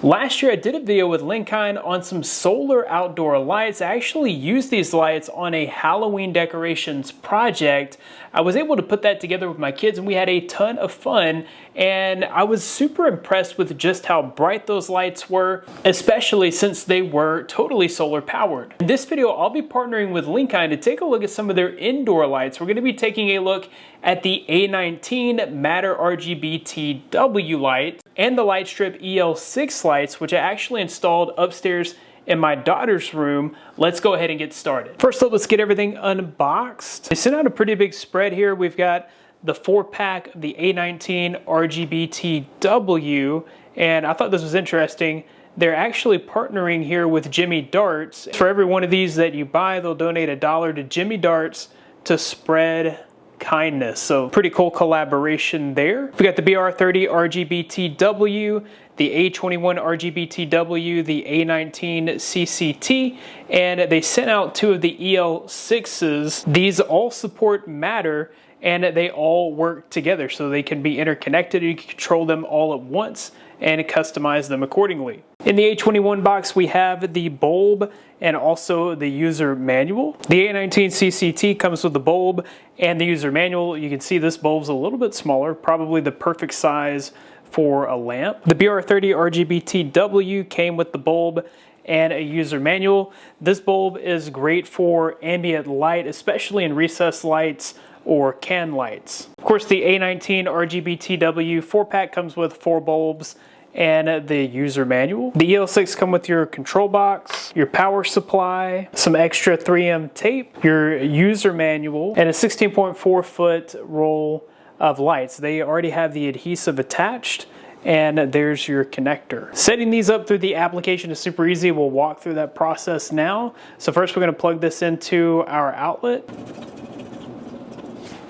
Last year I did a video with Linkind on some solar outdoor lights. I actually used these lights on a Halloween decorations project. I was able to put that together with my kids and we had a ton of fun, and I was super impressed with just how bright those lights were, especially since they were totally solar powered. In this video I'll be partnering with Linkind to take a look at some of their indoor lights. We're going to be taking a look at the A19 Matter RGB-TW light and the Lightstrip EL6 lights, which I actually installed upstairs in my daughter's room. Let's go ahead and get started. First up, let's get everything unboxed. I sent out a pretty big spread here. We've got the 4-pack of the A19 RGB-TW, and I thought this was interesting. They're actually partnering here with Jimmy Darts. For every one of these that you buy, they'll donate $1 to Jimmy Darts to spread kindness. So pretty cool collaboration there. We got the BR30 RGB-TW, the A21 RGB-TW, the A19 CCT, and they sent out 2 of the EL6s. These all support Matter and they all work together, so they can be interconnected. You can control them all at once and customize them accordingly. In the A21 box, we have the bulb and also the user manual. The A19 CCT comes with the bulb and the user manual. You can see this bulb's a little bit smaller, probably the perfect size for a lamp. The BR30 RGB-TW came with the bulb and a user manual. This bulb is great for ambient light, especially in recessed lights or can lights. Of course, the A19 RGB-TW 4-pack comes with 4 bulbs and the user manual. The EL6 come with your control box, your power supply, some extra 3M tape, your user manual, and a 16.4 foot roll of lights. They already have the adhesive attached, and there's your connector. Setting these up through the application is super easy. We'll walk through that process now. So first we're going to plug this into our outlet.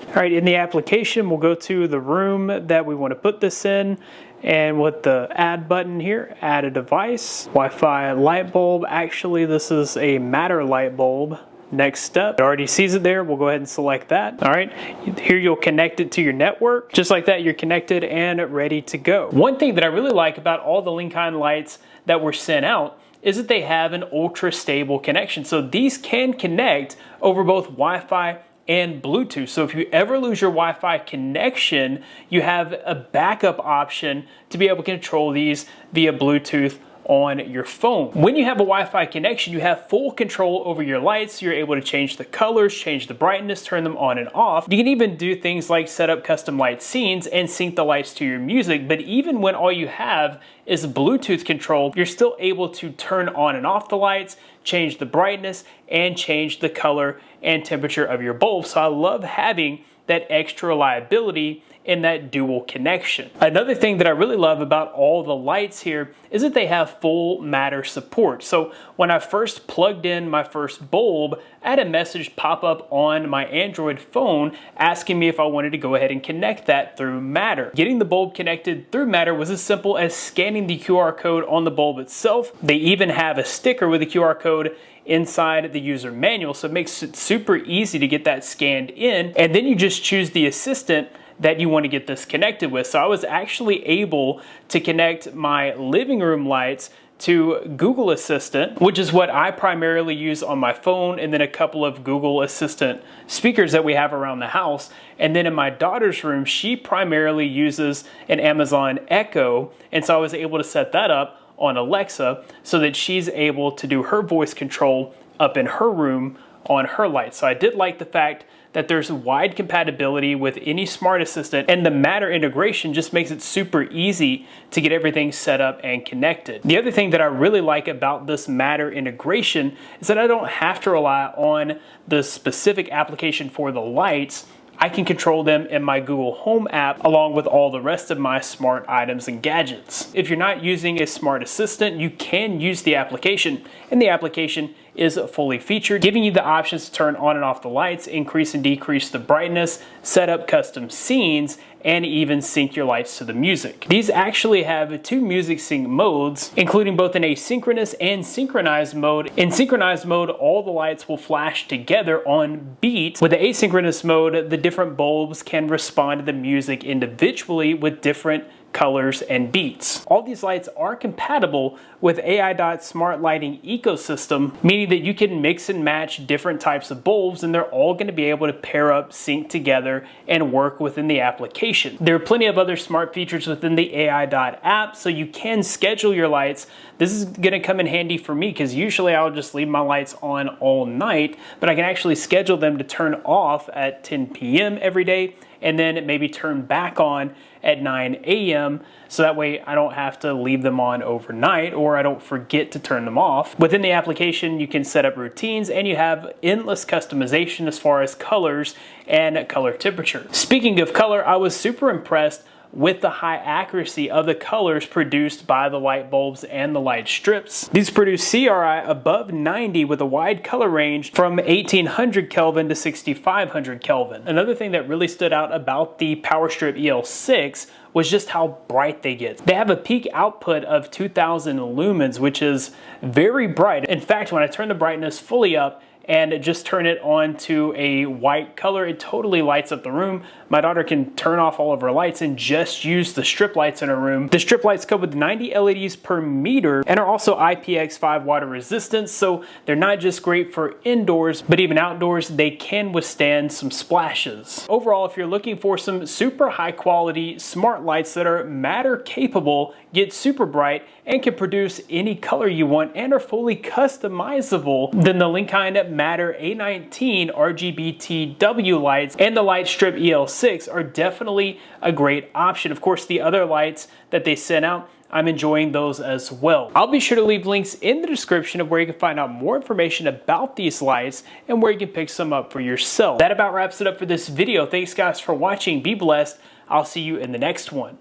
All right, in the application, we'll go to the room that we want to put this in, and with the add button here, add a device. Wi-Fi light bulb. Actually, this is a Matter light bulb. Next step, it already sees it there. We'll go ahead and select that. All right, here you'll connect it to your network. Just like that, you're connected and ready to go. One thing that I really like about all the Linkind lights that were sent out is that they have an ultra stable connection. So these can connect over both Wi-Fi and Bluetooth. So if you ever lose your Wi-Fi connection, you have a backup option to be able to control these via Bluetooth on your phone. When you have a Wi-Fi connection, you have full control over your lights. You're able to change the colors, change the brightness, turn them on and off. You can even do things like set up custom light scenes and sync the lights to your music. But even when all you have is Bluetooth control, you're still able to turn on and off the lights, change the brightness, and change the color and temperature of your bulb. So I love having that extra reliability in that dual connection. Another thing that I really love about all the lights here is that they have full Matter support. So when I first plugged in my first bulb, I had a message pop up on my Android phone asking me if I wanted to go ahead and connect that through Matter. Getting the bulb connected through Matter was as simple as scanning the QR code on the bulb itself. They even have a sticker with a QR code inside the user manual, so it makes it super easy to get that scanned in, and then you just choose the assistant that you want to get this connected with. So I was actually able to connect my living room lights to Google Assistant, which is what I primarily use on my phone, and then a couple of Google Assistant speakers that we have around the house. And then in my daughter's room, she primarily uses an Amazon Echo, and so I was able to set that up on Alexa so that she's able to do her voice control up in her room on her lights. So I did like the fact that there's wide compatibility with any smart assistant, and the Matter integration just makes it super easy to get everything set up and connected. The other thing that I really like about this Matter integration is that I don't have to rely on the specific application for the lights. I can control them in my Google Home app along with all the rest of my smart items and gadgets. If you're not using a smart assistant, you can use the application, and the application is fully featured, giving you the options to turn on and off the lights, increase and decrease the brightness, set up custom scenes, and even sync your lights to the music. These actually have 2 music sync modes, including both an asynchronous and synchronized mode. In synchronized mode, all the lights will flash together on beat. With the asynchronous mode, the different bulbs can respond to the music individually with different colors, and beats. All these lights are compatible with AI.'s smart lighting ecosystem, meaning that you can mix and match different types of bulbs and they're all going to be able to pair up, sync together, and work within the application. There are plenty of other smart features within the AI.app, so you can schedule your lights. This is going to come in handy for me because usually I'll just leave my lights on all night, but I can actually schedule them to turn off at 10 p.m. every day and then maybe turn back on at 9 a.m. so that way I don't have to leave them on overnight or I don't forget to turn them off. Within the application, you can set up routines and you have endless customization as far as colors and color temperature. Speaking of color, I was super impressed with the high accuracy of the colors produced by the light bulbs and the light strips. These produce CRI above 90 with a wide color range from 1800 Kelvin to 6500 Kelvin. Another thing that really stood out about the PowerStrip EL6 was just how bright they get. They have a peak output of 2000 lumens, which is very bright. In fact, when I turn the brightness fully up and just turn it on to a white color, it totally lights up the room. My daughter can turn off all of her lights and just use the strip lights in her room. The strip lights come with 90 LEDs per meter and are also IPX5 water resistant, so they're not just great for indoors, but even outdoors, they can withstand some splashes. Overall, if you're looking for some super high quality smart lights that are matter capable, get super bright, and can produce any color you want and are fully customizable, then the Linkind Matter A19 RGB-TW lights and the Lightstrip EL6 are definitely a great option. Of course, the other lights that they sent out, I'm enjoying those as well. I'll be sure to leave links in the description of where you can find out more information about these lights and where you can pick some up for yourself. That about wraps it up for this video. Thanks guys for watching. Be blessed. I'll see you in the next one.